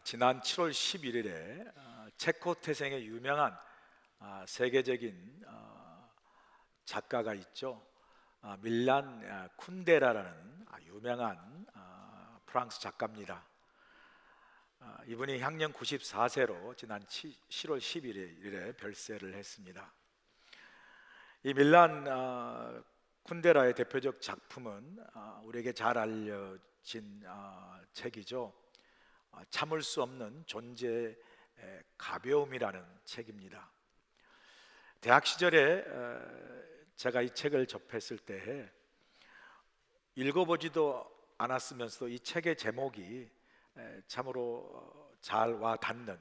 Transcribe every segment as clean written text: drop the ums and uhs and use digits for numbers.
지난 7월 11일에 체코 태생의 유명한 세계적인 작가가 있죠. 밀란 쿤데라라는 유명한 프랑스 작가입니다. 이분이 향년 94세로 지난 7월 11일에 별세를 했습니다. 이 밀란 쿤데라의 대표적 작품은 우리에게 잘 알려진 책이죠. 참을 수 없는 존재의 가벼움이라는 책입니다. 대학 시절에 제가 이 책을 접했을 때 읽어보지도 않았으면서도 이 책의 제목이 참으로 잘 와 닿는,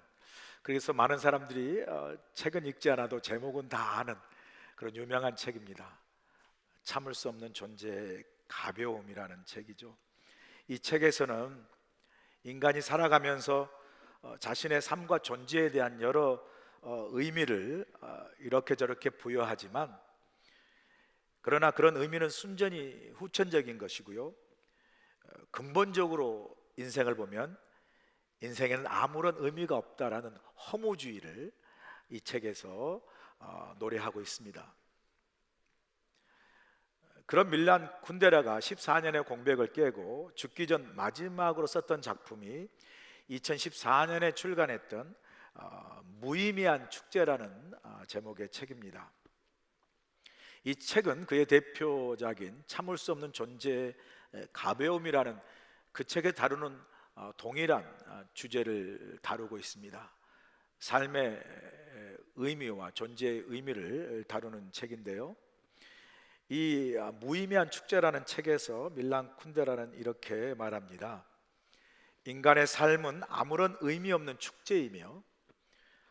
그래서 많은 사람들이 책은 읽지 않아도 제목은 다 아는 그런 유명한 책입니다. 참을 수 없는 존재의 가벼움이라는 책이죠. 이 책에서는 인간이 살아가면서 자신의 삶과 존재에 대한 여러 의미를 이렇게 저렇게 부여하지만, 그러나 그런 의미는 순전히 후천적인 것이고요, 근본적으로 인생을 보면 인생에는 아무런 의미가 없다라는 허무주의를 이 책에서 노래하고 있습니다. 그런 밀란 쿤데라가 14년의 공백을 깨고 죽기 전 마지막으로 썼던 작품이 2014년에 출간했던 무의미한 축제라는 제목의 책입니다. 이 책은 그의 대표작인 참을 수 없는 존재의 가벼움이라는 그 책에 다루는 동일한 주제를 다루고 있습니다. 삶의 의미와 존재의 의미를 다루는 책인데요, 이 무의미한 축제라는 책에서 밀란 쿤데라는 이렇게 말합니다. 인간의 삶은 아무런 의미 없는 축제이며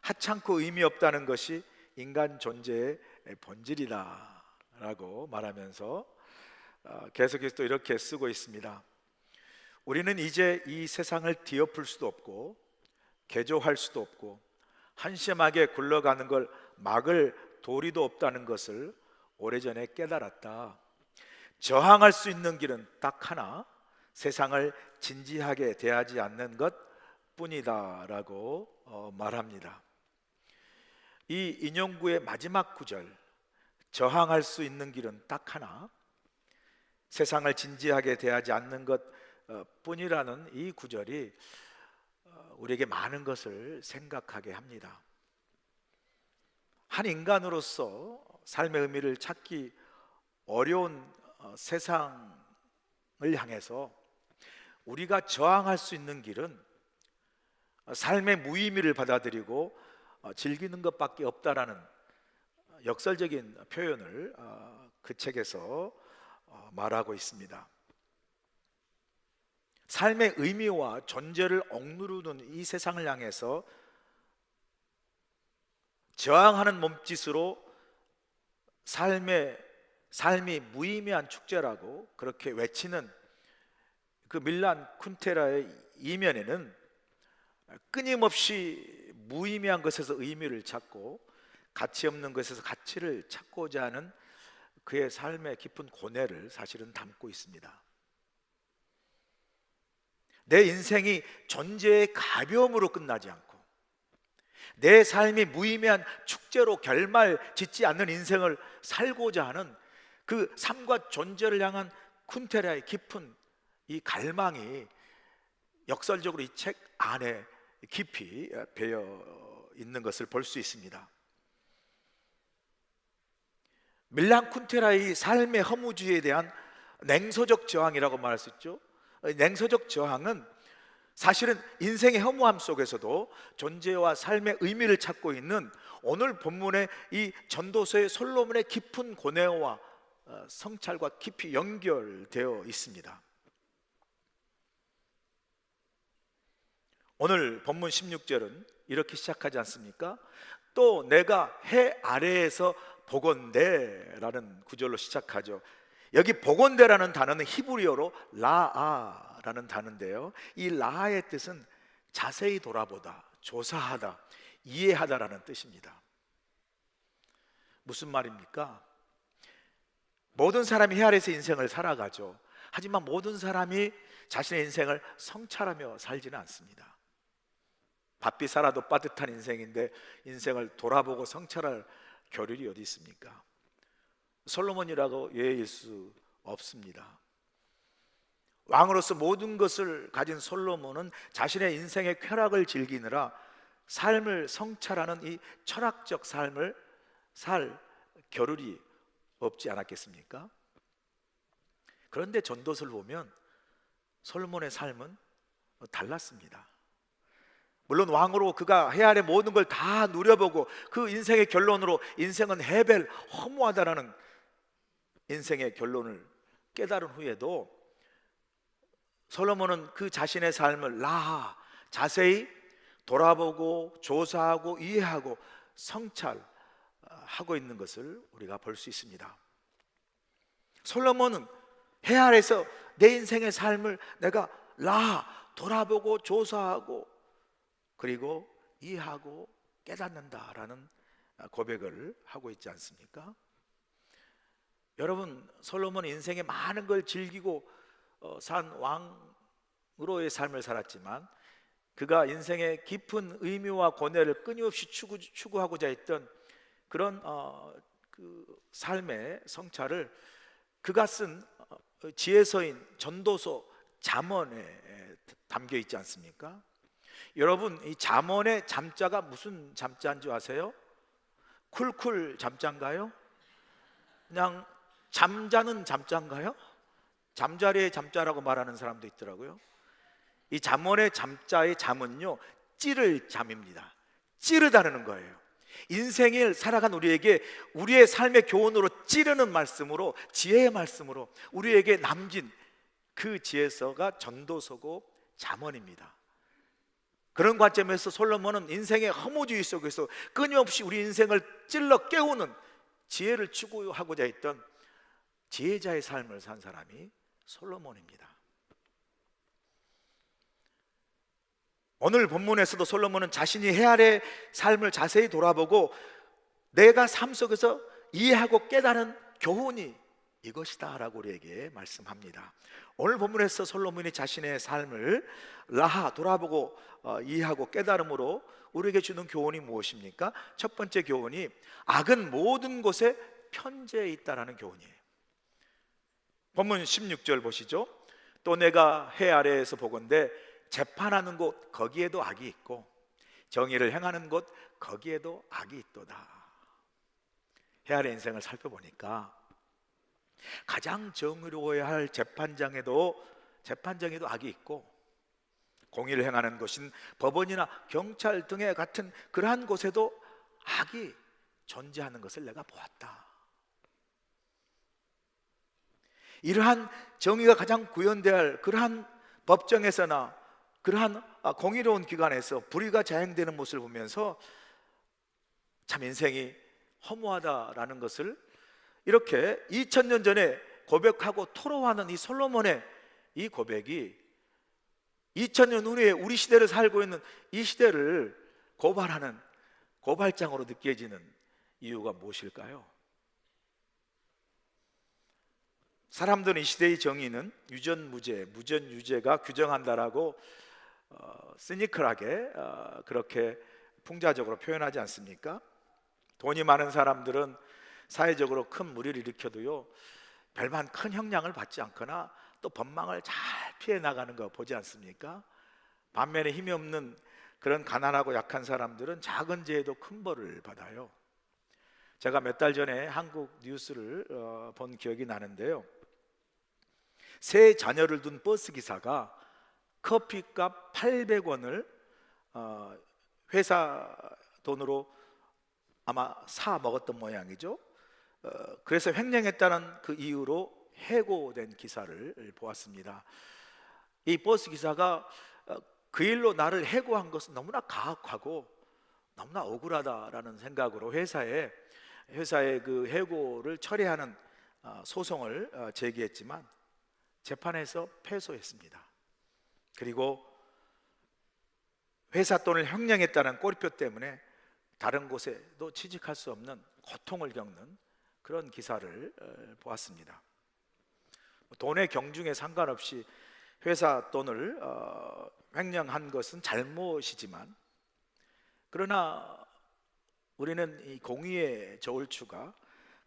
하찮고 의미 없다는 것이 인간 존재의 본질이다 라고 말하면서 계속해서 또 이렇게 쓰고 있습니다. 우리는 이제 이 세상을 뒤엎을 수도 없고 개조할 수도 없고 한심하게 굴러가는 걸 막을 도리도 없다는 것을 오래전에 깨달았다. 저항할 수 있는 길은 딱 하나, 세상을 진지하게 대하지 않는 것 뿐이다 라고 말합니다. 이 인용구의 마지막 구절, 저항할 수 있는 길은 딱 하나, 세상을 진지하게 대하지 않는 것 뿐이라는 이 구절이 우리에게 많은 것을 생각하게 합니다. 한 인간으로서 삶의 의미를 찾기 어려운 세상을 향해서 우리가 저항할 수 있는 길은 삶의 무의미를 받아들이고 즐기는 것밖에 없다라는 역설적인 표현을 그 책에서 말하고 있습니다. 삶의 의미와 존재를 억누르는 이 세상을 향해서 저항하는 몸짓으로 삶이 무의미한 축제라고 그렇게 외치는 그 밀란 쿤데라의 이면에는 끊임없이 무의미한 것에서 의미를 찾고 가치 없는 것에서 가치를 찾고자 하는 그의 삶의 깊은 고뇌를 사실은 담고 있습니다. 내 인생이 존재의 가벼움으로 끝나지 않고 내 삶이 무의미한 축제로 결말 짓지 않는 인생을 살고자 하는 그 삶과 존재를 향한 쿤데라의 깊은 이 갈망이 역설적으로 이 책 안에 깊이 배어 있는 것을 볼 수 있습니다. 밀란 쿤데라의 삶의 허무주의에 대한 냉소적 저항이라고 말할 수 있죠. 냉소적 저항은 사실은 인생의 허무함 속에서도 존재와 삶의 의미를 찾고 있는 오늘 본문의 이 전도서의 솔로몬의 깊은 고뇌와 성찰과 깊이 연결되어 있습니다. 오늘 본문 16절은 이렇게 시작하지 않습니까? 또 내가 해 아래에서 보건대 라는 구절로 시작하죠. 여기 보건대라는 단어는 히브리어로 라아라는 단어인데요, 이 라아의 뜻은 자세히 돌아보다, 조사하다, 이해하다라는 뜻입니다. 무슨 말입니까? 모든 사람이 해 아래에서 인생을 살아가죠. 하지만 모든 사람이 자신의 인생을 성찰하며 살지는 않습니다. 바삐 살아도 빠듯한 인생인데 인생을 돌아보고 성찰할 겨를이 어디 있습니까? 솔로몬이라고 예일 수 없습니다. 왕으로서 모든 것을 가진 솔로몬은 자신의 인생의 쾌락을 즐기느라 삶을 성찰하는 이 철학적 삶을 살 겨를이 없지 않았겠습니까? 그런데 전도서를 보면 솔로몬의 삶은 달랐습니다. 물론 왕으로 그가 해 아래 모든 걸 다 누려보고 그 인생의 결론으로 인생은 헤벨, 허무하다라는 인생의 결론을 깨달은 후에도 솔로몬은 그 자신의 삶을 자세히 돌아보고 조사하고 이해하고 성찰하고 있는 것을 우리가 볼 수 있습니다. 솔로몬은 해 아래에서 내 인생의 삶을 내가 돌아보고 조사하고 그리고 이해하고 깨닫는다라는 고백을 하고 있지 않습니까? 여러분, 솔로몬은 인생에 많은 걸 즐기고 산 왕으로의 삶을 살았지만 그가 인생의 깊은 의미와 권위를 끊임없이 추구하고자 했던 그런 그 삶의 성찰을 그가 쓴 지혜서인 전도서 잠언에 담겨 있지 않습니까? 여러분, 이 잠언의 잠자가 무슨 잠자인 줄 아세요? 쿨쿨 잠자인가요? 그냥 잠자는 잠자인가요? 잠자리의 잠자라고 말하는 사람도 있더라고요. 이 잠언의 잠자의 잠은요, 찌를 잠입니다. 찌르다는 거예요. 인생을 살아간 우리에게 우리의 삶의 교훈으로 찌르는 말씀으로, 지혜의 말씀으로 우리에게 남긴 그 지혜서가 전도서고 잠언입니다. 그런 관점에서 솔로몬은 인생의 허무주의 속에서 끊임없이 우리 인생을 찔러 깨우는 지혜를 추구하고자 했던 지혜자의 삶을 산 사람이 솔로몬입니다. 오늘 본문에서도 솔로몬은 자신이 해 아래 삶을 자세히 돌아보고 내가 삶 속에서 이해하고 깨달은 교훈이 이것이다 라고 우리에게 말씀합니다. 오늘 본문에서 솔로몬이 자신의 삶을 돌아보고 이해하고 깨달음으로 우리에게 주는 교훈이 무엇입니까? 첫 번째 교훈이 악은 모든 곳에 편재해 있다라는 교훈이에요. 본문 16절 보시죠. 또 내가 해 아래에서 보건대 재판하는 곳 거기에도 악이 있고 정의를 행하는 곳 거기에도 악이 있도다. 해 아래 인생을 살펴보니까 가장 정의로워야 할 재판장에도 악이 있고 공의를 행하는 곳인 법원이나 경찰 등의 같은 그러한 곳에도 악이 존재하는 것을 내가 보았다. 이러한 정의가 가장 구현되어야 할 그러한 법정에서나 그러한 공의로운 기관에서 불의가 자행되는 모습을 보면서 참 인생이 허무하다라는 것을 이렇게 2000년 전에 고백하고 토로하는 이 솔로몬의 이 고백이 2000년 후에 우리 시대를 살고 있는 이 시대를 고발하는 고발장으로 느껴지는 이유가 무엇일까요? 사람들은 이 시대의 정의는 유전무죄, 무전유죄가 규정한다라고 시니컬하게 그렇게 풍자적으로 표현하지 않습니까? 돈이 많은 사람들은 사회적으로 큰 무리를 일으켜도요 별반 큰 형량을 받지 않거나 또 법망을 잘 피해 나가는 거 보지 않습니까? 반면에 힘이 없는 그런 가난하고 약한 사람들은 작은 죄에도 큰 벌을 받아요. 제가 몇 달 전에 한국 뉴스를 본 기억이 나는데요, 세 자녀를 둔 버스 기사가 커피값 800원을 회사 돈으로 아마 사 먹었던 모양이죠. 그래서 횡령했다는 그 이유로 해고된 기사를 보았습니다. 이 버스 기사가 그 일로 나를 해고한 것은 너무나 가혹하고 너무나 억울하다라는 생각으로 회사에 그 해고를 처리하는 소송을 제기했지만 재판에서 패소했습니다. 그리고 회사 돈을 횡령했다는 꼬리표 때문에 다른 곳에도 취직할 수 없는 고통을 겪는 그런 기사를 보았습니다. 돈의 경중에 상관없이 회사 돈을 횡령한 것은 잘못이지만 그러나 우리는 이 공의의 저울추가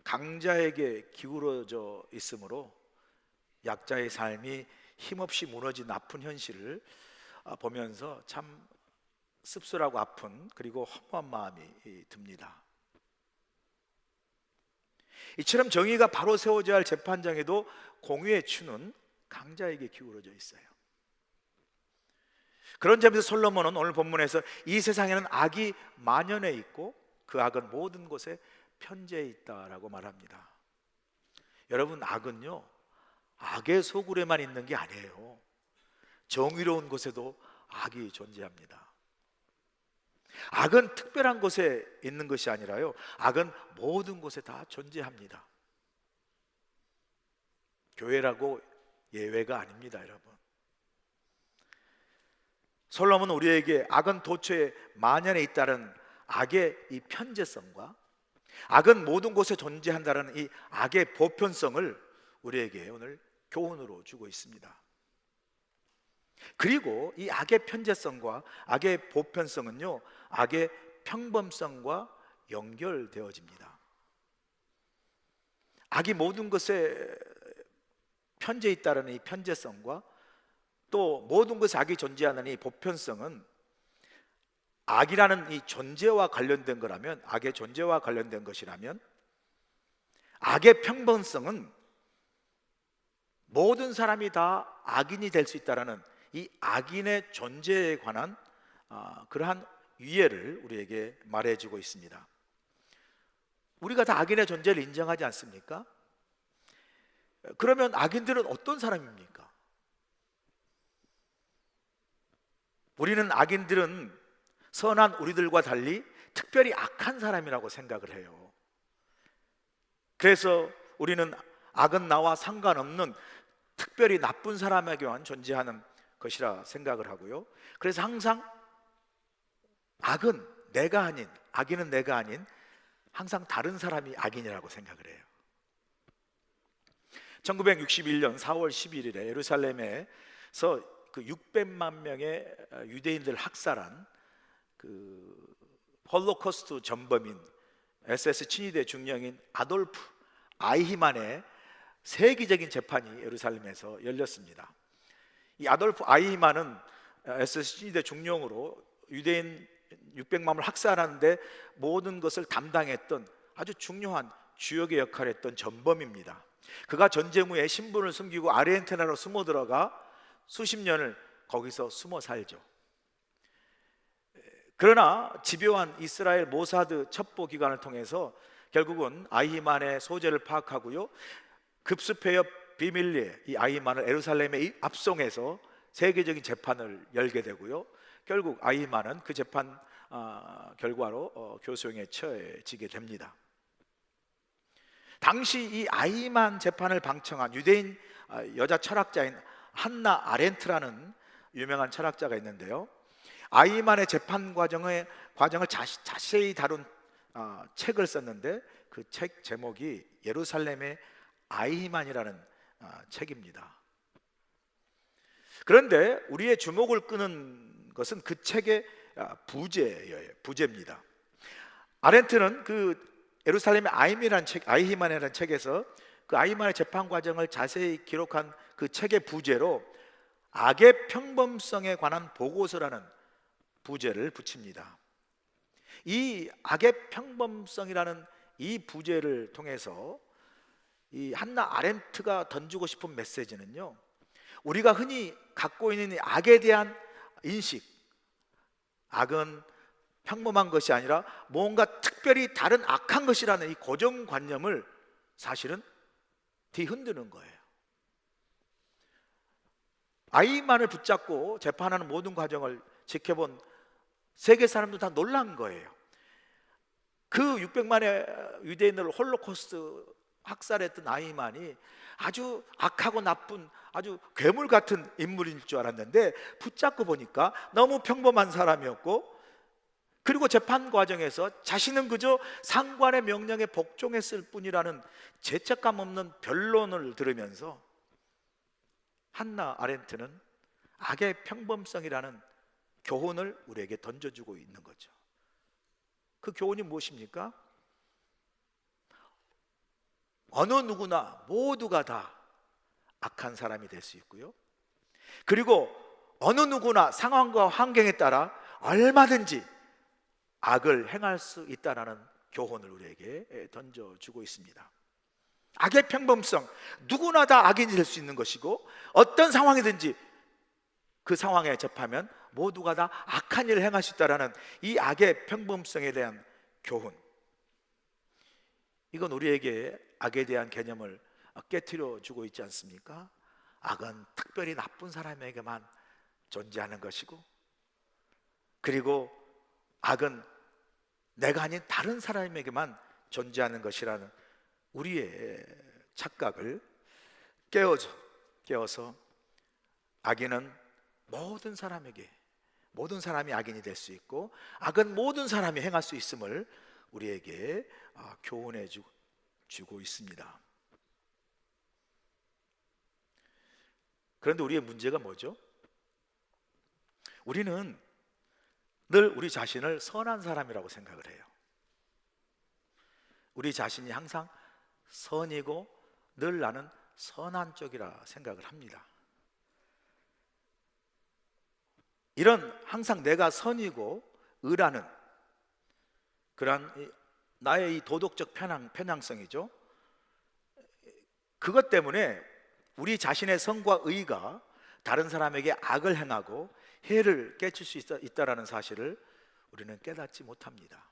강자에게 기울어져 있으므로 약자의 삶이 힘없이 무너진 아픈 현실을 보면서 참 씁쓸하고 아픈 그리고 허무한 마음이 듭니다. 이처럼 정의가 바로 세워져야 할 재판장에도 공의의 추는 강자에게 기울어져 있어요. 그런 점에서 솔로몬은 오늘 본문에서 이 세상에는 악이 만연해 있고 그 악은 모든 곳에 편재해 있다라고 말합니다. 여러분, 악은요, 악의 소굴에만 있는 게 아니에요. 정의로운 곳에도 악이 존재합니다. 악은 특별한 곳에 있는 것이 아니라요, 악은 모든 곳에 다 존재합니다. 교회라고 예외가 아닙니다, 여러분. 솔로몬은 우리에게 악은 도처에 만연해 있다는 악의 이 편재성과 악은 모든 곳에 존재한다는 이 악의 보편성을 우리에게 오늘 교훈으로 주고 있습니다. 그리고 이 악의 편재성과 악의 보편성은요, 악의 평범성과 연결되어집니다. 악이 모든 것에 편재해 있다는 이 편재성과 또 모든 것에 악이 존재하는 이 보편성은 악이라는 이 존재와 관련된 거라면, 악의 존재와 관련된 것이라면, 악의 평범성은 모든 사람이 다 악인이 될 수 있다는 이 악인의 존재에 관한 그러한 유예를 우리에게 말해주고 있습니다. 우리가 다 악인의 존재를 인정하지 않습니까? 그러면 악인들은 어떤 사람입니까? 우리는 악인들은 선한 우리들과 달리 특별히 악한 사람이라고 생각을 해요. 그래서 우리는 악은 나와 상관없는 특별히 나쁜 사람에게만 존재하는 것이라 생각을 하고요. 그래서 항상 악은 내가 아닌, 악인은 내가 아닌 항상 다른 사람이 악인이라고 생각을 해요. 1961년 4월 11일에 예루살렘에서 그 600만 명의 유대인들 학살한 그 홀로코스트 전범인 SS 친위대 중령인 아돌프 아이히만의 세계적인 재판이 예루살렘에서 열렸습니다. 이 아돌프 아이히만은 SS 친위대 중령으로 유대인 600만을 학살하는데 모든 것을 담당했던 아주 중요한 주역의 역할을 했던 전범입니다. 그가 전쟁 후에 신분을 숨기고 아르헨티나로 숨어 들어가 수십 년을 거기서 숨어 살죠. 그러나 집요한 이스라엘 모사드 첩보 기관을 통해서 결국은 아이히만의 소재를 파악하고요, 급습해여 비밀리에 이 아이히만을 예루살렘에 압송해서 세계적인 재판을 열게 되고요, 결국 아이히만은 그 재판 결과로 교수형에 처해지게 됩니다. 당시 이 아이히만 재판을 방청한 유대인 여자 철학자인 한나 아렌트라는 유명한 철학자가 있는데요, 아이히만의 재판 과정을 자세히 다룬 책을 썼는데 그 책 제목이 예루살렘의 아이히만이라는 책입니다. 그런데 우리의 주목을 끄는 것은 그 책의 부제입니다. 아렌트는 그 예루살렘의 아이히만이라는 책에서 그 아이히만의 재판 과정을 자세히 기록한 그 책의 부제로 악의 평범성에 관한 보고서라는 부제를 붙입니다. 이 악의 평범성이라는 이 부제를 통해서 이 한나 아렌트가 던지고 싶은 메시지는요, 우리가 흔히 갖고 있는 이 악에 대한 인식, 악은 평범한 것이 아니라 뭔가 특별히 다른 악한 것이라는 이 고정관념을 사실은 뒤흔드는 거예요. 아이만을 붙잡고 재판하는 모든 과정을 지켜본 세계 사람들 다 놀란 거예요. 그 600만의 유대인을 홀로코스트 학살했던 아이만이 아주 악하고 나쁜 아주 괴물 같은 인물일 줄 알았는데 붙잡고 보니까 너무 평범한 사람이었고, 그리고 재판 과정에서 자신은 그저 상관의 명령에 복종했을 뿐이라는 죄책감 없는 변론을 들으면서 한나 아렌트는 악의 평범성이라는 교훈을 우리에게 던져주고 있는 거죠. 그 교훈이 무엇입니까? 어느 누구나 모두가 다 악한 사람이 될 수 있고요, 그리고 어느 누구나 상황과 환경에 따라 얼마든지 악을 행할 수 있다는 교훈을 우리에게 던져주고 있습니다. 악의 평범성, 누구나 다 악인이 될 수 있는 것이고, 어떤 상황이든지 그 상황에 접하면 모두가 다 악한 일을 행할 수 있다는 이 악의 평범성에 대한 교훈, 이건 우리에게 악에 대한 개념을 깨트려 주고 있지 않습니까? 악은 특별히 나쁜 사람에게만 존재하는 것이고, 그리고 악은 내가 아닌 다른 사람에게만 존재하는 것이라는 우리의 착각을 깨워서 악인은 모든 사람에게, 모든 사람이 악인이 될 수 있고, 악은 모든 사람이 행할 수 있음을 우리에게 교훈해 주고 있습니다. 그런데 우리의 문제가 뭐죠? 우리는 늘 우리 자신을 선한 사람이라고 생각을 해요. 우리 자신이 항상 선이고 늘 나는 선한 쪽이라 생각을 합니다. 이런 항상 내가 선이고 의라는 그러한 나의 이 도덕적 편향성이죠. 그것 때문에 우리 자신의 선과 의가 다른 사람에게 악을 행하고 해를 끼칠 수 있다는 사실을 우리는 깨닫지 못합니다.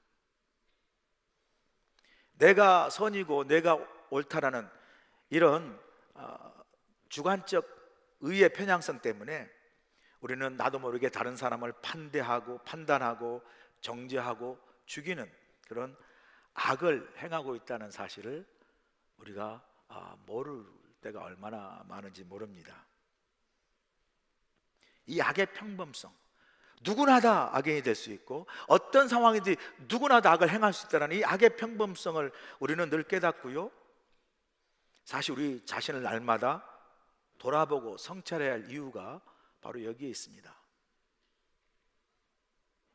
내가 선이고 내가 옳다라는 이런 주관적 의의 편향성 때문에 우리는 나도 모르게 다른 사람을 판대하고 판단하고 정죄하고 죽이는 그런 악을 행하고 있다는 사실을 우리가 모를 때가 얼마나 많은지 모릅니다. 이 악의 평범성, 누구나 다 악인이 될 수 있고 어떤 상황이든지 누구나 다 악을 행할 수 있다는 이 악의 평범성을 우리는 늘 깨닫고요, 사실 우리 자신을 날마다 돌아보고 성찰해야 할 이유가 바로 여기에 있습니다.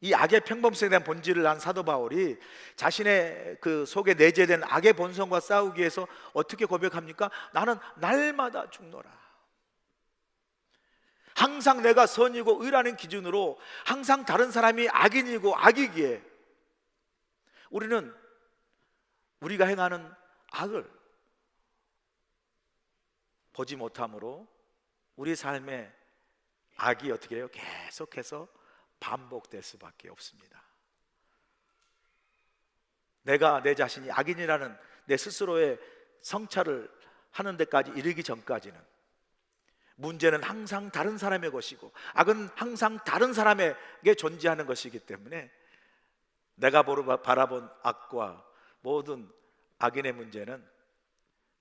이 악의 평범성에 대한 본질을 안 사도 바울이 자신의 그 속에 내재된 악의 본성과 싸우기 위해서 어떻게 고백합니까? 나는 날마다 죽노라. 항상 내가 선이고 의라는 기준으로 항상 다른 사람이 악인이고 악이기에 우리는 우리가 행하는 악을 보지 못함으로 우리 삶에 악이 어떻게 해요? 계속해서 반복될 수밖에 없습니다. 내가 내 자신이 악인이라는 내 스스로의 성찰을 하는 데까지 이르기 전까지는 문제는 항상 다른 사람의 것이고 악은 항상 다른 사람에게 존재하는 것이기 때문에 내가 바라본 악과 모든 악인의 문제는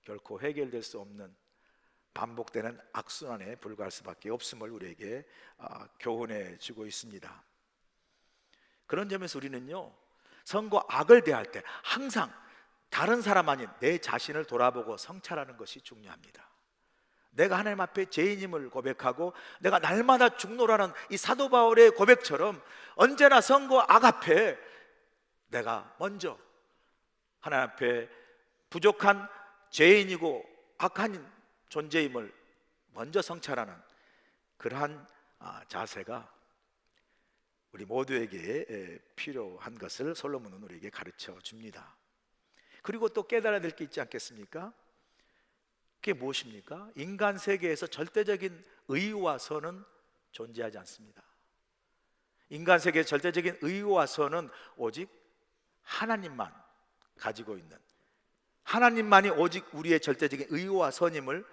결코 해결될 수 없는 반복되는 악순환에 불과할 수밖에 없음을 우리에게 교훈해 주고 있습니다. 그런 점에서 우리는요, 선과 악을 대할 때 항상 다른 사람 아닌 내 자신을 돌아보고 성찰하는 것이 중요합니다. 내가 하나님 앞에 죄인임을 고백하고 내가 날마다 죽노라는 이 사도 바울의 고백처럼 언제나 선과 악 앞에 내가 먼저 하나님 앞에 부족한 죄인이고 악한 존재임을 먼저 성찰하는 그러한 자세가 우리 모두에게 필요한 것을 솔로몬은 우리에게 가르쳐 줍니다. 그리고 또 깨달아야 될 게 있지 않겠습니까? 그게 무엇입니까? 인간 세계에서 절대적인 의와 선은 존재하지 않습니다. 인간 세계의 절대적인 의와 선은 오직 하나님만 가지고 있는, 하나님만이 오직 우리의 절대적인 의와 선임을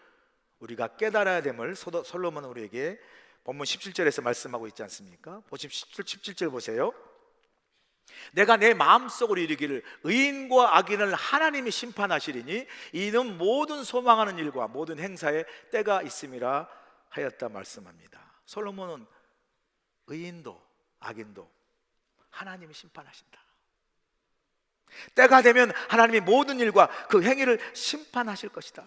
우리가 깨달아야 됨을 솔로몬은 우리에게 본문 17절에서 말씀하고 있지 않습니까? 17절 보세요. 내가 내 마음속으로 이르기를 의인과 악인을 하나님이 심판하시리니 이는 모든 소망하는 일과 모든 행사에 때가 있음이라 하였다 말씀합니다. 솔로몬은 의인도 악인도 하나님이 심판하신다. 때가 되면 하나님이 모든 일과 그 행위를 심판하실 것이다.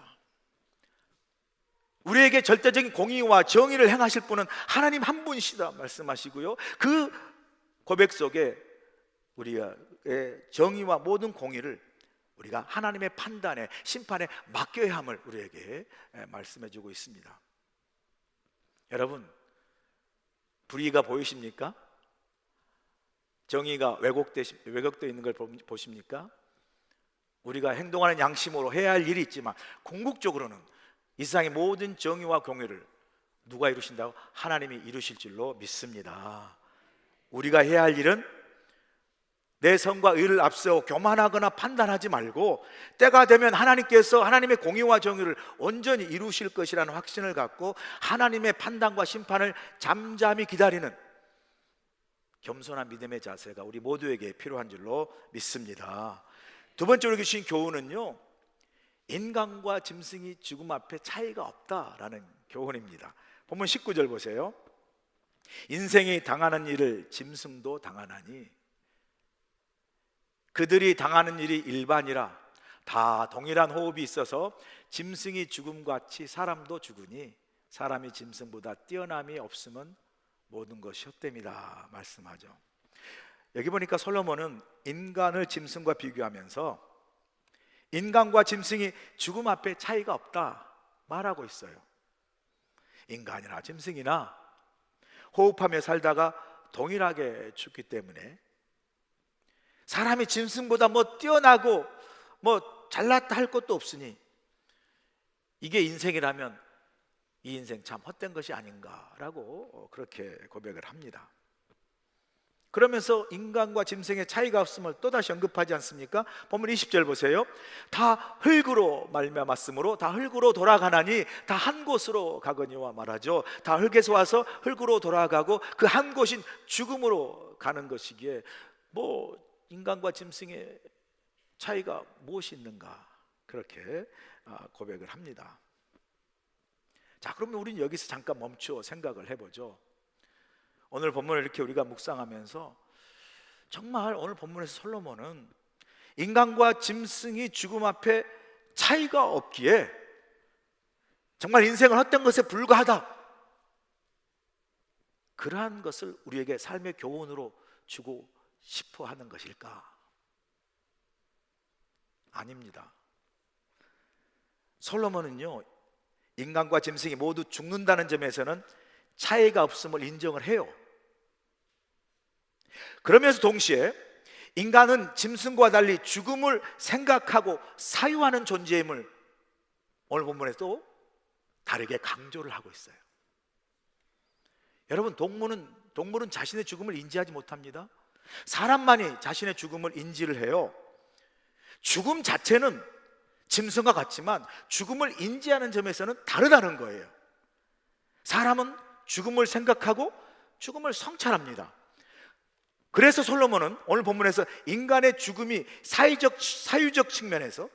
우리에게 절대적인 공의와 정의를 행하실 분은 하나님 한 분이시다 말씀하시고요, 그 고백 속에 우리의 정의와 모든 공의를 우리가 하나님의 판단에, 심판에 맡겨야 함을 우리에게 말씀해 주고 있습니다. 여러분, 불의가 보이십니까? 정의가 왜곡되어 있는 걸 보십니까? 우리가 행동하는 양심으로 해야 할 일이 있지만 궁극적으로는 이 세상의 모든 정의와 공의를 누가 이루신다고? 하나님이 이루실 줄로 믿습니다. 우리가 해야 할 일은 내 성과 의를 앞세워 교만하거나 판단하지 말고 때가 되면 하나님께서 하나님의 공의와 정의를 온전히 이루실 것이라는 확신을 갖고 하나님의 판단과 심판을 잠잠히 기다리는 겸손한 믿음의 자세가 우리 모두에게 필요한 줄로 믿습니다. 두 번째로 주신 교훈은요, 인간과 짐승이 죽음 앞에 차이가 없다라는 교훈입니다. 본문 19절 보세요. 인생이 당하는 일을 짐승도 당하나니 그들이 당하는 일이 일반이라 다 동일한 호흡이 있어서 짐승이 죽음같이 사람도 죽으니 사람이 짐승보다 뛰어남이 없으면 모든 것이 헛됨이다 말씀하죠. 여기 보니까 솔로몬은 인간을 짐승과 비교하면서 인간과 짐승이 죽음 앞에 차이가 없다 말하고 있어요. 인간이나 짐승이나 호흡하며 살다가 동일하게 죽기 때문에 사람이 짐승보다 뛰어나고 잘났다 할 것도 없으니 이게 인생이라면 이 인생 참 헛된 것이 아닌가라고 그렇게 고백을 합니다. 그러면서 인간과 짐승의 차이가 없음을 또다시 언급하지 않습니까? 본문 20절 보세요. 다 흙으로 말미암았으므로 다 흙으로 돌아가나니 다 한 곳으로 가거니와 말하죠. 다 흙에서 와서 흙으로 돌아가고 그 한 곳인 죽음으로 가는 것이기에 인간과 짐승의 차이가 무엇이 있는가 그렇게 고백을 합니다. 자, 그러면 우리는 여기서 잠깐 멈추어 생각을 해보죠. 오늘 본문을 이렇게 우리가 묵상하면서 정말 오늘 본문에서 솔로몬은 인간과 짐승이 죽음 앞에 차이가 없기에 정말 인생은 헛된 것에 불과하다, 그러한 것을 우리에게 삶의 교훈으로 주고 싶어 하는 것일까? 아닙니다. 솔로몬은요, 인간과 짐승이 모두 죽는다는 점에서는 차이가 없음을 인정을 해요. 그러면서 동시에 인간은 짐승과 달리 죽음을 생각하고 사유하는 존재임을 오늘 본문에 또 다르게 강조를 하고 있어요. 여러분, 동물은 자신의 죽음을 인지하지 못합니다. 사람만이 자신의 죽음을 인지를 해요. 죽음 자체는 짐승과 같지만 죽음을 인지하는 점에서는 다르다는 거예요. 사람은 죽음을 생각하고 죽음을 성찰합니다. 그래서 솔로몬은 오늘 본문에서 인간의 죽음이 사유적 측면에서,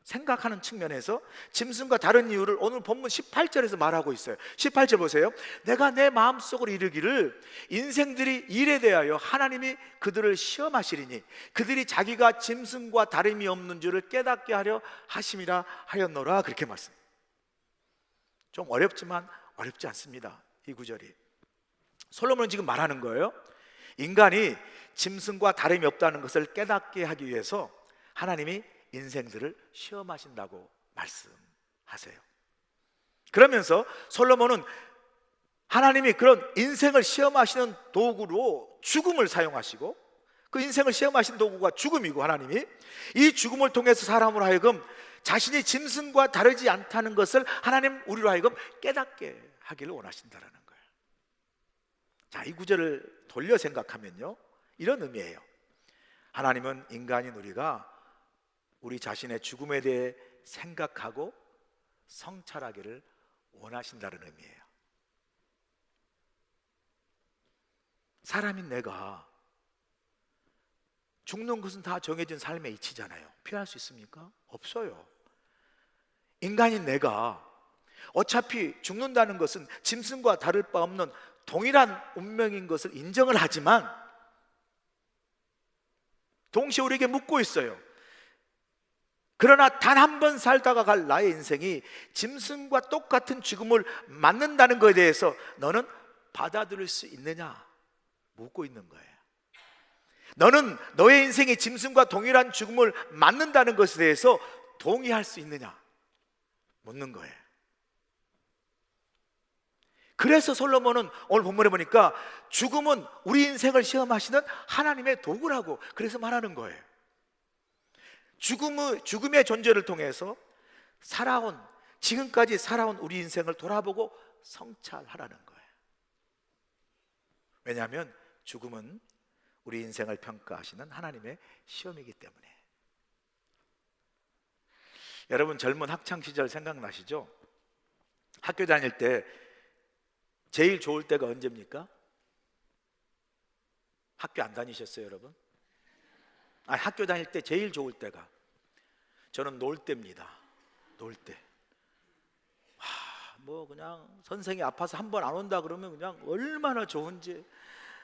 생각하는 측면에서 짐승과 다른 이유를 오늘 본문 18절에서 말하고 있어요. 18절 보세요. 내가 내 마음속으로 이르기를 인생들이 일에 대하여 하나님이 그들을 시험하시리니 그들이 자기가 짐승과 다름이 없는 줄을 깨닫게 하려 하심이라 하였노라, 그렇게 말씀해요. 좀 어렵지만 어렵지 않습니다. 이 구절이 솔로몬은 지금 말하는 거예요. 인간이 짐승과 다름이 없다는 것을 깨닫게 하기 위해서 하나님이 인생들을 시험하신다고 말씀하세요. 그러면서 솔로몬은 하나님이 그런 인생을 시험하시는 도구로 죽음을 사용하시고, 그 인생을 시험하신 도구가 죽음이고, 하나님이 이 죽음을 통해서 사람으로 하여금 자신이 짐승과 다르지 않다는 것을 하나님 우리로 하여금 깨닫게 하기를 원하신다라는 거예요. 자, 이 구절을 돌려 생각하면요, 이런 의미예요. 하나님은 인간인 우리가 우리 자신의 죽음에 대해 생각하고 성찰하기를 원하신다는 의미예요. 사람인 내가 죽는 것은 다 정해진 삶의 이치잖아요. 피할 수 있습니까? 없어요. 인간인 내가 어차피 죽는다는 것은 짐승과 다를 바 없는 동일한 운명인 것을 인정을 하지만 동시에 우리에게 묻고 있어요. 그러나 단 한 번 살다가 갈 나의 인생이 짐승과 똑같은 죽음을 맞는다는 것에 대해서 너는 받아들일 수 있느냐 묻고 있는 거예요. 너는 너의 인생의 짐승과 동일한 죽음을 맞는다는 것에 대해서 동의할 수 있느냐? 묻는 거예요. 그래서 솔로몬은 오늘 본문에 보니까 죽음은 우리 인생을 시험하시는 하나님의 도구라고 그래서 말하는 거예요. 죽음의 존재를 통해서 지금까지 살아온 우리 인생을 돌아보고 성찰하라는 거예요. 왜냐하면 죽음은 우리 인생을 평가하시는 하나님의 시험이기 때문에. 여러분 젊은 학창 시절 생각나시죠? 학교 다닐 때 제일 좋을 때가 언제입니까? 학교 안 다니셨어요, 여러분? 학교 다닐 때 제일 좋을 때가, 저는 놀 때입니다. 놀 때. 뭐 그냥 선생이 아파서 한 번 안 온다 그러면 그냥 얼마나 좋은지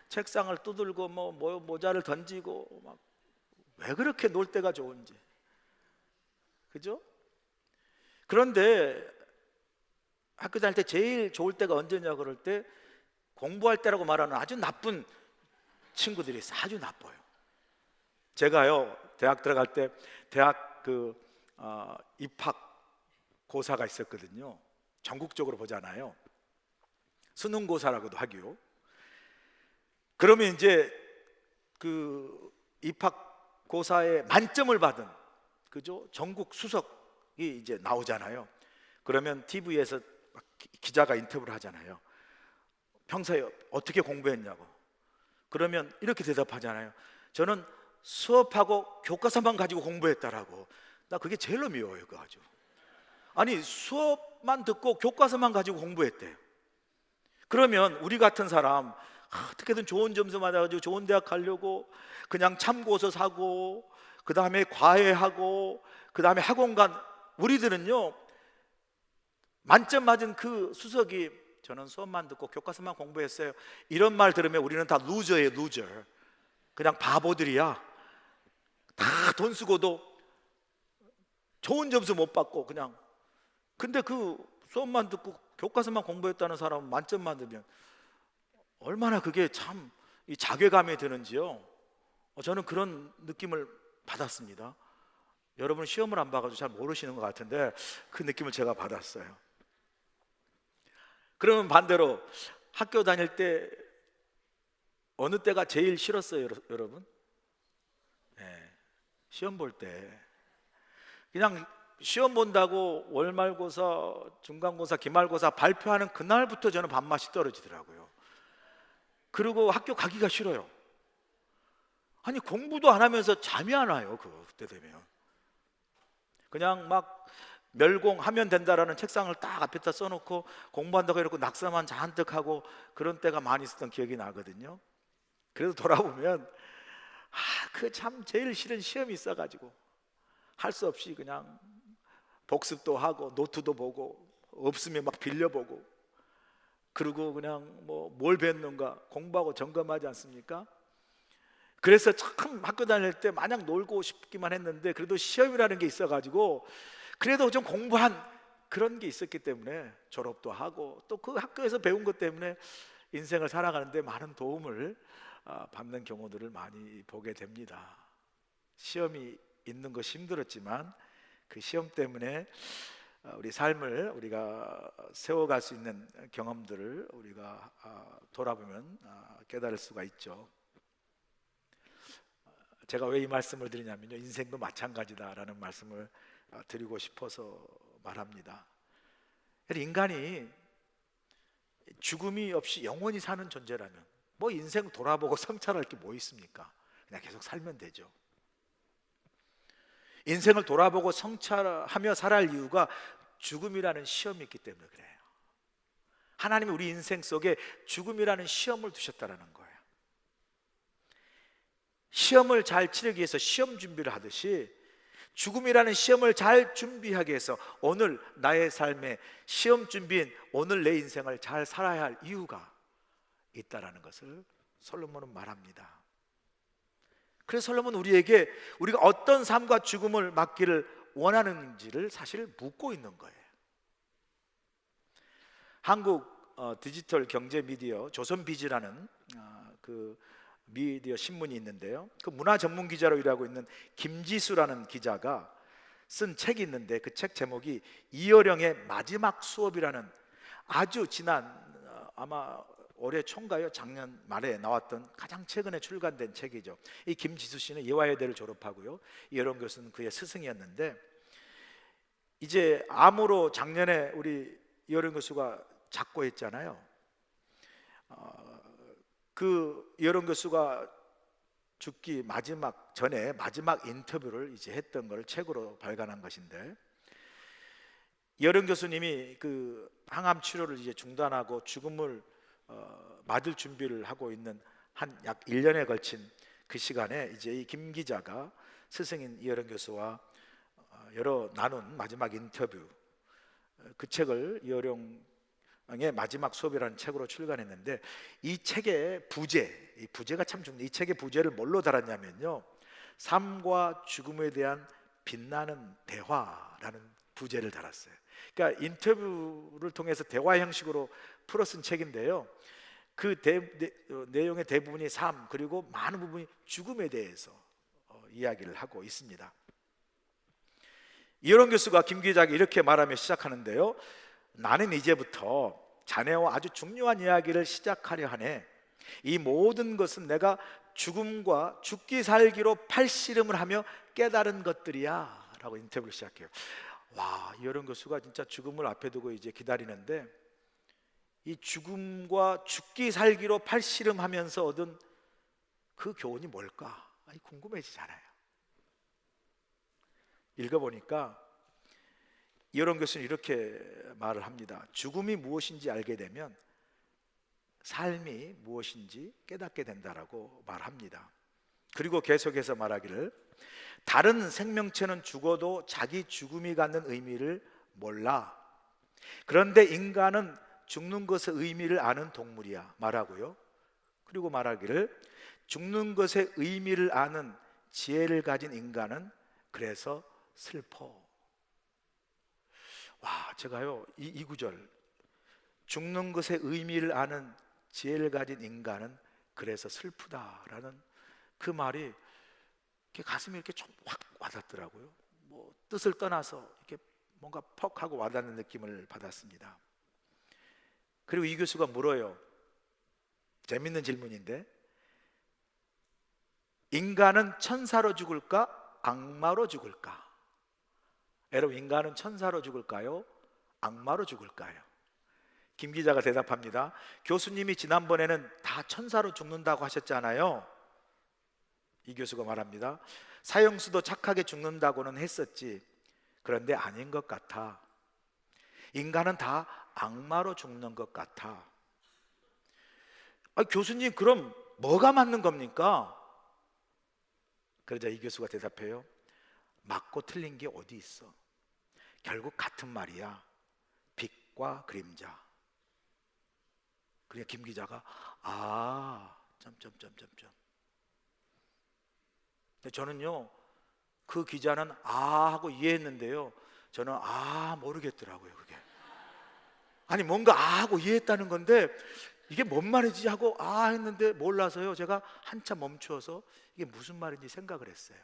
책상을 두들고 뭐 모자를 던지고 막 왜 그렇게 놀 때가 좋은지. 그죠? 그런데 학교 다닐 때 제일 좋을 때가 언제냐 그럴 때 공부할 때라고 말하는 아주 나쁜 친구들이 있어요. 아주 나빠요. 제가요 대학 들어갈 때 대학 입학 고사가 있었거든요. 전국적으로 보잖아요. 수능고사라고도 하기요. 그러면 이제 그 입학고사에 만점을 받은, 그죠? 전국 수석이 이제 나오잖아요. 그러면 TV에서 기자가 인터뷰를 하잖아요. 평소에 어떻게 공부했냐고. 그러면 이렇게 대답하잖아요. 저는 수업하고 교과서만 가지고 공부했다라고. 나 그게 제일로 미워요. 그거 아주. 아니 수업만 듣고 교과서만 가지고 공부했대요. 그러면 우리 같은 사람 어떻게든 좋은 점수 맞아가지고 좋은 대학 가려고 그냥 참고서 사고, 그 다음에 과외하고, 그 다음에 학원 간 우리들은요, 만점 맞은 그 수석이 저는 수업만 듣고 교과서만 공부했어요, 이런 말 들으면 우리는 다 루저예요. 루저. 그냥 바보들이야. 다 돈 쓰고도 좋은 점수 못 받고 그냥. 근데 그 수업만 듣고 교과서만 공부했다는 사람은 만점 받으면 얼마나 그게 참 이 자괴감이 드는지요. 저는 그런 느낌을 받았습니다. 여러분 시험을 안 봐가지고 잘 모르시는 것 같은데 그 느낌을 제가 받았어요. 그러면 반대로 학교 다닐 때 어느 때가 제일 싫었어요, 여러분? 네, 시험 볼 때. 그냥 시험 본다고 월말고사, 중간고사, 기말고사 발표하는 그날부터 저는 밥맛이 떨어지더라고요. 그리고 학교 가기가 싫어요. 아니 공부도 안 하면서 잠이 안 와요. 그때 되면 그냥 막 멸공하면 된다라는 책상을 딱 앞에다 써놓고 공부한다고 해놓고 낙서만 잔뜩 하고 그런 때가 많이 있었던 기억이 나거든요. 그래서 돌아보면 그 참 제일 싫은 시험이 있어가지고 할 수 없이 그냥 복습도 하고 노트도 보고 없으면 막 빌려보고, 그리고 그냥 뭘 배웠는가 공부하고 점검하지 않습니까? 그래서 참 학교 다닐 때 마냥 놀고 싶기만 했는데 그래도 시험이라는 게 있어가지고 그래도 좀 공부한 그런 게 있었기 때문에 졸업도 하고 또 그 학교에서 배운 것 때문에 인생을 살아가는데 많은 도움을 받는 경우들을 많이 보게 됩니다. 시험이 있는 것이 힘들었지만 그 시험 때문에 우리 삶을 우리가 세워갈 수 있는 경험들을 우리가 돌아보면 깨달을 수가 있죠. 제가 왜 이 말씀을 드리냐면요, 인생도 마찬가지다라는 말씀을 드리고 싶어서 말합니다. 인간이 죽음이 없이 영원히 사는 존재라면 뭐 인생 돌아보고 성찰할 게 뭐 있습니까? 그냥 계속 살면 되죠. 인생을 돌아보고 성찰하며 살아갈 이유가 죽음이라는 시험이 있기 때문에 그래요. 하나님이 우리 인생 속에 죽음이라는 시험을 두셨다는 거예요. 시험을 잘 치르기 위해서 시험 준비를 하듯이 죽음이라는 시험을 잘 준비하기 위해서 오늘 나의 삶의 시험 준비인 오늘 내 인생을 잘 살아야 할 이유가 있다라는 것을 솔로몬은 말합니다. 그래서 솔로몬은 우리에게 우리가 어떤 삶과 죽음을 맞기를 원하는지를 사실 묻고 있는 거예요. 한국 디지털 경제 미디어 조선비즈라는 그 미디어 신문이 있는데요, 그 문화 전문 기자로 일하고 있는 김지수라는 기자가 쓴 책이 있는데, 그 책 제목이 이어령의 마지막 수업이라는 아주 지난 아마 올해 초인가요? 작년 말에 나왔던 가장 최근에 출간된 책이죠. 이 김지수 씨는 예화여대를 졸업하고요, 이어령 교수는 그의 스승이었는데, 이제 암으로 작년에 우리 이어령 교수가 작고했잖아요. 그 이어령 교수가 죽기 마지막 전에 마지막 인터뷰를 이제 했던 걸 책으로 발간한 것인데, 이어령 교수님이 그 항암 치료를 이제 중단하고 죽음을 맞을 준비를 하고 있는 한 약 1년에 걸친 그 시간에 이제 이 김 기자가 스승인 이어령 교수와 여러 나눈 마지막 인터뷰, 그 책을 이어령의 마지막 수업이라는 책으로 출간했는데, 이 책의 부제, 이 부제가 참 중요해요. 이 책의 부제를 뭘로 달았냐면요, 삶과 죽음에 대한 빛나는 대화라는 부제를 달았어요. 그러니까 인터뷰를 통해서 대화 형식으로 풀어 쓴 책인데요, 그 내용의 대부분이 삶, 그리고 많은 부분이 죽음에 대해서 이야기를 하고 있습니다. 이어령 교수가 김 기자에게 이렇게 말하며 시작하는데요, 나는 이제부터 자네와 아주 중요한 이야기를 시작하려 하네. 이 모든 것은 내가 죽음과 죽기 살기로 팔씨름을 하며 깨달은 것들이야 라고 인터뷰를 시작해요. 와, 이어령 교수가 진짜 죽음을 앞에 두고 이제 기다리는데, 이 죽음과 죽기 살기로 팔씨름하면서 얻은 그 교훈이 뭘까? 궁금해지잖아요. 읽어보니까 이어령 교수는 이렇게 말을 합니다. 죽음이 무엇인지 알게 되면 삶이 무엇인지 깨닫게 된다라고 말합니다. 그리고 계속해서 말하기를, 다른 생명체는 죽어도 자기 죽음이 갖는 의미를 몰라. 그런데 인간은 죽는 것의 의미를 아는 동물이야 말하고요. 그리고 말하기를, 죽는 것의 의미를 아는 지혜를 가진 인간은 그래서 슬퍼. 와, 제가요 이 구절, 죽는 것의 의미를 아는 지혜를 가진 인간은 그래서 슬프다라는 그 말이 이렇게 가슴에 이렇게 좀 확 와닿더라고요. 뭐 뜻을 떠나서 이렇게 뭔가 퍽 하고 와닿는 느낌을 받았습니다. 그리고 이 교수가 물어요. 재밌는 질문인데, 인간은 천사로 죽을까? 악마로 죽을까? 여러분, 인간은 천사로 죽을까요? 악마로 죽을까요? 김 기자가 대답합니다. 교수님이 지난번에는 다 천사로 죽는다고 하셨잖아요. 이 교수가 말합니다. 사형수도 착하게 죽는다고는 했었지. 그런데 아닌 것 같아. 인간은 다 악마로 죽는 것 같아. 교수님, 그럼 뭐가 맞는 겁니까? 그러자 이 교수가 대답해요. 맞고 틀린 게 어디 있어? 결국 같은 말이야. 빛과 그림자. 그러니까 김 기자가 점점점점점. 저는요, 그 기자는 하고 이해했는데요, 저는 모르겠더라고요. 그게 아니 뭔가 하고 이해했다는 건데 이게 뭔 말이지 하고 했는데 몰라서요, 제가 한참 멈추어서 이게 무슨 말인지 생각을 했어요.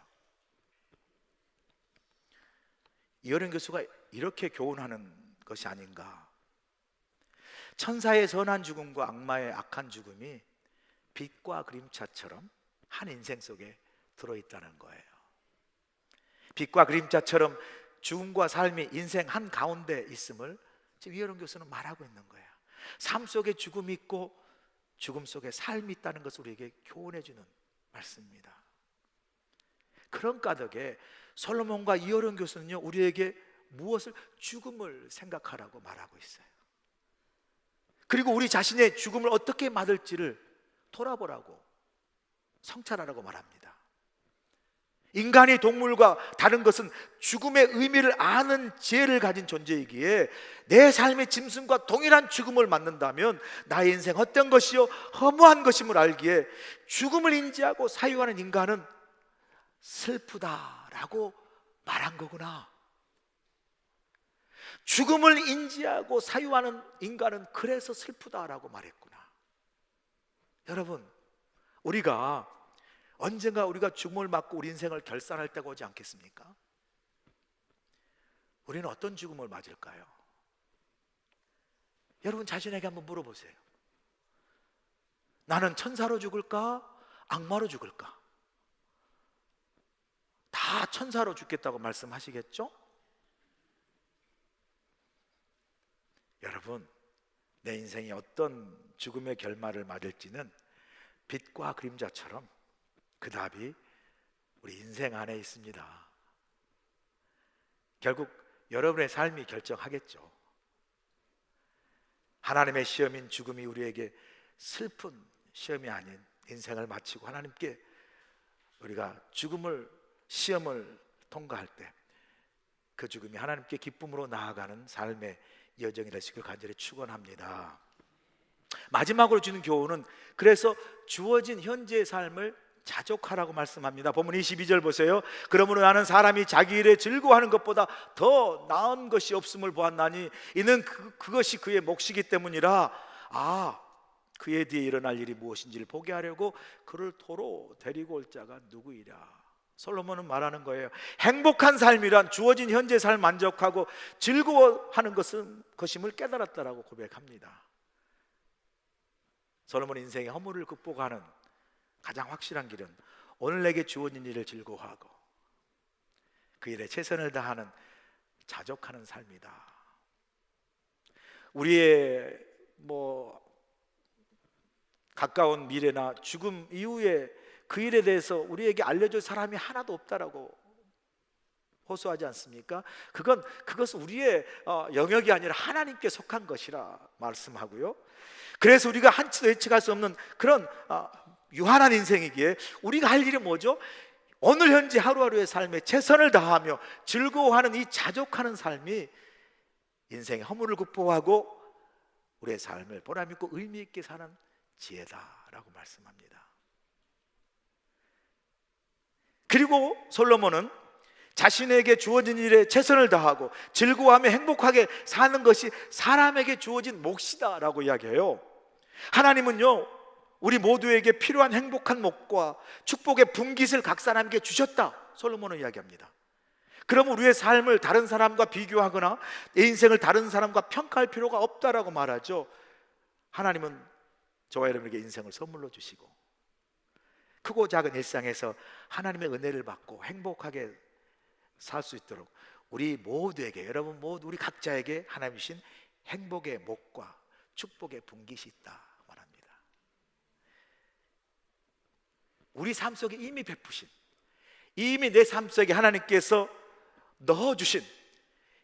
이어령 교수가 이렇게 교훈하는 것이 아닌가. 천사의 선한 죽음과 악마의 악한 죽음이 빛과 그림자처럼 한 인생 속에 들어있다는 거예요. 빛과 그림자처럼 죽음과 삶이 인생 한 가운데 있음을 지금 이어령 교수는 말하고 있는 거예요. 삶 속에 죽음이 있고 죽음 속에 삶이 있다는 것을 우리에게 교훈해 주는 말씀입니다. 그런 까닭에 솔로몬과 이어령 교수는요, 우리에게 무엇을? 죽음을 생각하라고 말하고 있어요. 그리고 우리 자신의 죽음을 어떻게 맞을지를 돌아보라고, 성찰하라고 말합니다. 인간이 동물과 다른 것은 죽음의 의미를 아는 지혜를 가진 존재이기에 내 삶의 짐승과 동일한 죽음을 맞는다면 나의 인생 헛된 것이요 허무한 것임을 알기에 죽음을 인지하고 사유하는 인간은 슬프다라고 말한 거구나. 죽음을 인지하고 사유하는 인간은 그래서 슬프다라고 말했구나. 여러분, 우리가 언젠가 우리가 죽음을 맞고 우리 인생을 결산할 때가 오지 않겠습니까? 우리는 어떤 죽음을 맞을까요? 여러분 자신에게 한번 물어보세요. 나는 천사로 죽을까? 악마로 죽을까? 다 천사로 죽겠다고 말씀하시겠죠? 여러분, 내 인생이 어떤 죽음의 결말을 맞을지는 빛과 그림자처럼 그 답이 우리 인생 안에 있습니다. 결국 여러분의 삶이 결정하겠죠. 하나님의 시험인 죽음이 우리에게 슬픈 시험이 아닌 인생을 마치고 하나님께 우리가 시험을 통과할 때 그 죽음이 하나님께 기쁨으로 나아가는 삶의 여정이 되시길 간절히 축원합니다. 마지막으로 주는 교훈은 그래서 주어진 현재의 삶을 자족하라고 말씀합니다. 본문 22절 보세요. 그러므로 나는 사람이 자기 일에 즐거워하는 것보다 더 나은 것이 없음을 보았나니 이는 그것이 그의 몫이기 때문이라. 그의 뒤에 일어날 일이 무엇인지를 보게 하려고 그를 도로 데리고 올 자가 누구이랴. 솔로몬은 말하는 거예요. 행복한 삶이란 주어진 현재 삶 만족하고 즐거워하는 것임을 깨달았다라고 고백합니다. 솔로몬 인생의 허물을 극복하는 가장 확실한 길은 오늘 내게 주어진 일을 즐거워하고 그 일에 최선을 다하는 자족하는 삶이다. 우리의 가까운 미래나 죽음 이후에 그 일에 대해서 우리에게 알려줄 사람이 하나도 없다라고 호소하지 않습니까? 그것은 우리의 영역이 아니라 하나님께 속한 것이라 말씀하고요. 그래서 우리가 한치도 예측할 수 없는 그런 유한한 인생이기에 우리가 할 일이 뭐죠? 오늘 현재 하루하루의 삶에 최선을 다하며 즐거워하는 이 자족하는 삶이 인생의 허물을 극복하고 우리의 삶을 보람있고 의미있게 사는 지혜다라고 말씀합니다. 그리고 솔로몬은 자신에게 주어진 일에 최선을 다하고 즐거워하며 행복하게 사는 것이 사람에게 주어진 몫이다라고 이야기해요. 하나님은요, 우리 모두에게 필요한 행복한 몫과 축복의 분깃을 각 사람에게 주셨다, 솔로몬은 이야기합니다. 그럼 우리의 삶을 다른 사람과 비교하거나 내 인생을 다른 사람과 평가할 필요가 없다라고 말하죠. 하나님은 저와 여러분에게 인생을 선물로 주시고 크고 작은 일상에서 하나님의 은혜를 받고 행복하게 살 수 있도록 우리 모두에게, 여러분 모두 우리 각자에게 하나님 주신 행복의 몫과 축복의 분깃이 있다 말합니다. 우리 삶 속에 이미 베푸신, 이미 내 삶 속에 하나님께서 넣어주신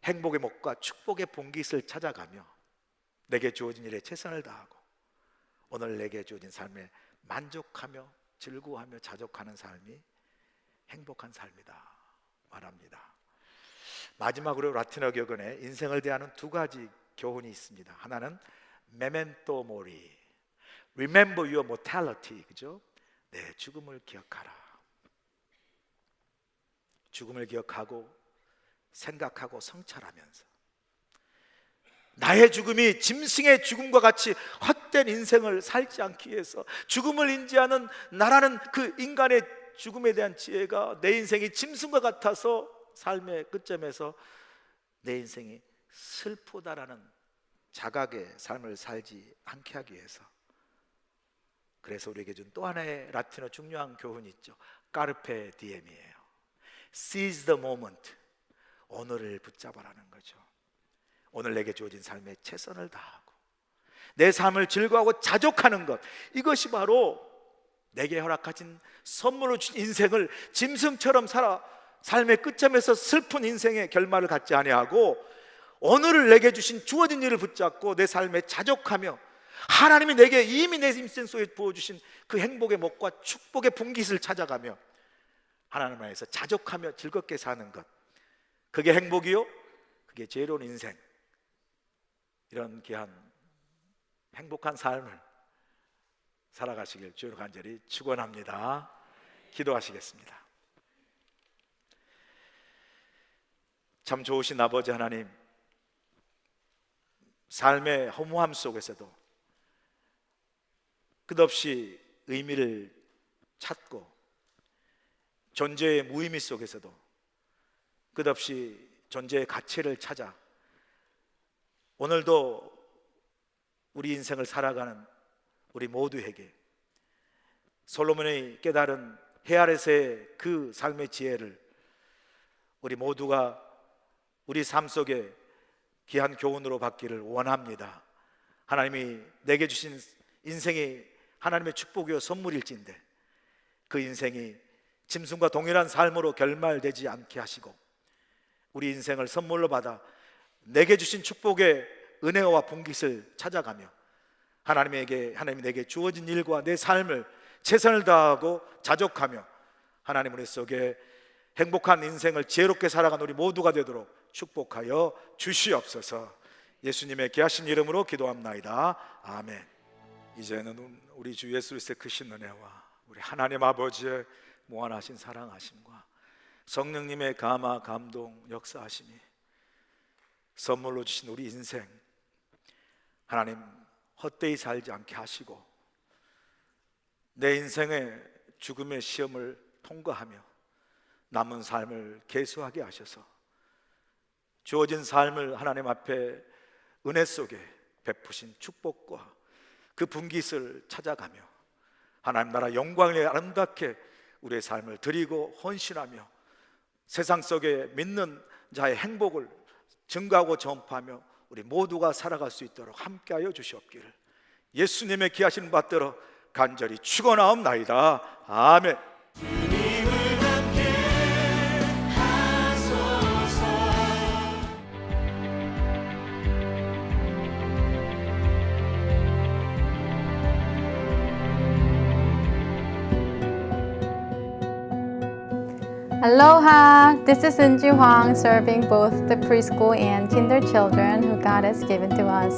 행복의 몫과 축복의 분깃을 찾아가며 내게 주어진 일에 최선을 다하고 오늘 내게 주어진 삶에 만족하며 즐거워하며 자족하는 삶이 행복한 삶이다 말합니다. 마지막으로 라틴어 격언에 인생을 대하는 두 가지 교훈이 있습니다. 하나는 메멘토 모리, remember your mortality, 그죠? 내 죽음을 기억하라. 죽음을 기억하고 생각하고 성찰하면서 나의 죽음이 짐승의 죽음과 같이 헛된 인생을 살지 않기 위해서 죽음을 인지하는 나라는 그 인간의 죽음에 대한 지혜가 내 인생이 짐승과 같아서 삶의 끝점에서 내 인생이 슬프다라는 자각의 삶을 살지 않게 하기 위해서, 그래서 우리에게 준 또 하나의 라틴어 중요한 교훈이 있죠. 까르페 디엠이에요. Seize the moment, 오늘을 붙잡아라는 거죠. 오늘 내게 주어진 삶에 최선을 다하고 내 삶을 즐거워하고 자족하는 것, 이것이 바로 내게 허락하신 선물로 준 인생을 짐승처럼 살아 삶의 끝점에서 슬픈 인생의 결말을 갖지 아니하고 오늘을 내게 주신 주어진 일을 붙잡고 내 삶에 자족하며 하나님이 내게 이미 내 인생 속에 부어주신 그 행복의 몫과 축복의 분깃을 찾아가며 하나님 안에서 자족하며 즐겁게 사는 것, 그게 행복이요, 그게 지혜로운 인생, 이런 귀한 행복한 삶을 살아가시길 주로 간절히 축원합니다. 기도하시겠습니다. 참 좋으신 아버지 하나님, 삶의 허무함 속에서도 끝없이 의미를 찾고 존재의 무의미 속에서도 끝없이 존재의 가치를 찾아 오늘도 우리 인생을 살아가는 우리 모두에게 솔로몬이 깨달은 해 아래서의 그 삶의 지혜를 우리 모두가 우리 삶 속에 귀한 교훈으로 받기를 원합니다. 하나님이 내게 주신 인생이 하나님의 축복이요 선물일진데 그 인생이 짐승과 동일한 삶으로 결말되지 않게 하시고 우리 인생을 선물로 받아 내게 주신 축복의 은혜와 분깃을 찾아가며 하나님이 내게 주어진 일과 내 삶을 최선을 다하고 자족하며 하나님 은혜 속에 행복한 인생을 지혜롭게 살아가는 우리 모두가 되도록 축복하여 주시옵소서. 예수님의 귀하신 이름으로 기도합나이다. 아멘. 이제는 우리 주 예수 그리스도의 크신 은혜와 우리 하나님 아버지의 무한하신 사랑하심과 성령님의 감화 감동 역사하심이 선물로 주신 우리 인생 하나님 헛되이 살지 않게 하시고 내 인생의 죽음의 시험을 통과하며 남은 삶을 계수하게 하셔서 주어진 삶을 하나님 앞에 은혜 속에 베푸신 축복과 그 분깃을 찾아가며 하나님 나라 영광을 아름답게 우리의 삶을 드리고 헌신하며 세상 속에 믿는 자의 행복을 증가하고 전파하며 우리 모두가 살아갈 수 있도록 함께하여 주시옵기를 예수님의 귀하신 받들어 간절히 축원하옵나이다. 아멘. Aloha! This is Eunju Hwang serving both the preschool and kinder children who God has given to us.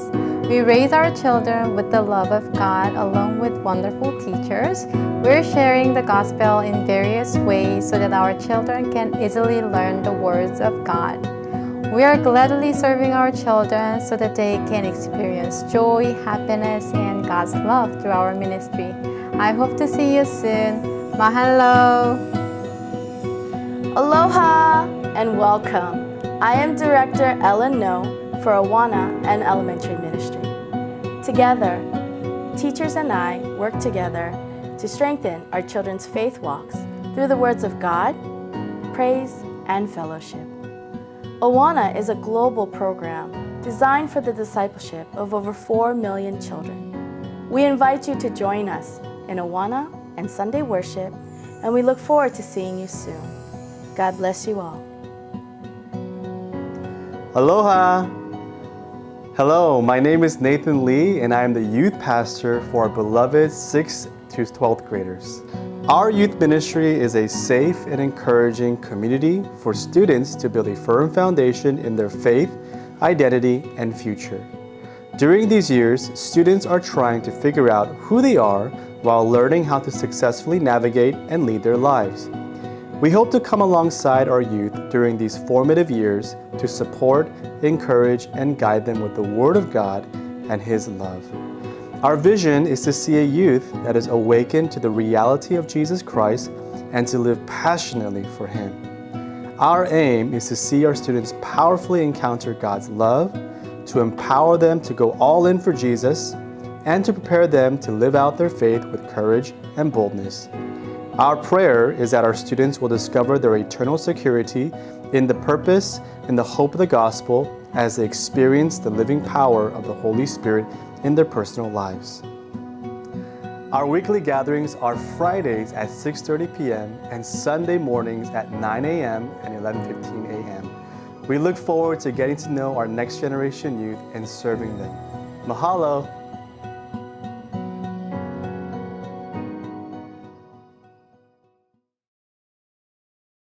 We raise our children with the love of God along with wonderful teachers. We're sharing the gospel in various ways so that our children can easily learn the words of God. We are gladly serving our children so that they can experience joy, happiness, and God's love through our ministry. I hope to see you soon. Mahalo! Aloha and welcome. I am Director Ellen No for Awana and Elementary Ministry. Together, teachers and I work together to strengthen our children's faith walks through the words of God, praise, and fellowship. Awana is a global program designed for the discipleship of over 4 million children. We invite you to join us in Awana and Sunday worship, and we look forward to seeing you soon. God bless you all. Aloha! Hello, my name is Nathan Lee and I am the youth pastor for our beloved 6th to 12th graders. Our youth ministry is a safe and encouraging community for students to build a firm foundation in their faith, identity, and future. During these years, students are trying to figure out who they are while learning how to successfully navigate and lead their lives. We hope to come alongside our youth during these formative years to support, encourage, and guide them with the Word of God and His love. Our vision is to see a youth that is awakened to the reality of Jesus Christ and to live passionately for Him. Our aim is to see our students powerfully encounter God's love, to empower them to go all in for Jesus, and to prepare them to live out their faith with courage and boldness. Our prayer is that our students will discover their eternal security in the purpose and the hope of the gospel as they experience the living power of the Holy Spirit in their personal lives. Our weekly gatherings are Fridays at 6:30 p.m. and Sunday mornings at 9 a.m. and 11:15 a.m. We look forward to getting to know our next generation youth and serving them. Mahalo!